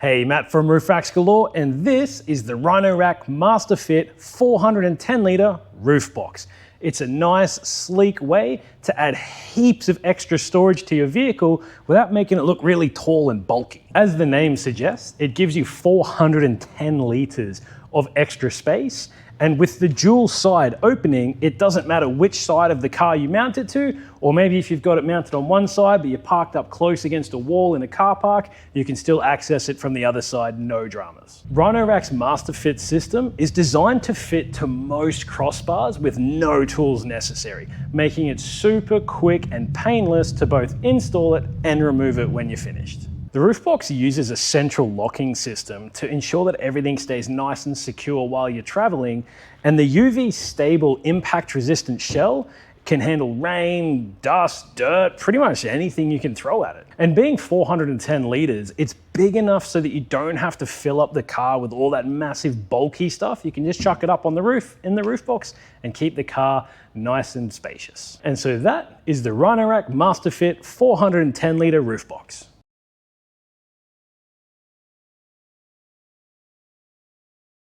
Hey, Matt from Roof Racks Galore, and this is the Rhino-Rack MasterFit 410 litre roof box. It's a nice, sleek way to add heaps of extra storage to your vehicle without making it look really tall and bulky. As the name suggests, it gives you 410 litres of extra space, and with the dual side opening, it doesn't matter which side of the car you mount it to, or maybe if you've got it mounted on one side but you're parked up close against a wall in a car park, you can still access it from the other side, no dramas. Rhino-Rack's MasterFit system is designed to fit to most crossbars with no tools necessary, making it super quick and painless to both install it and remove it when you're finished. The roof box uses a central locking system to ensure that everything stays nice and secure while you're traveling, and the UV stable impact resistant shell can handle rain, dust, dirt, pretty much anything you can throw at it. And being 410 litres, it's big enough so that you don't have to fill up the car with all that massive bulky stuff. You can just chuck it up on the roof in the roof box and keep the car nice and spacious. And so that is the Rhino-Rack MasterFit 410 litre roof box.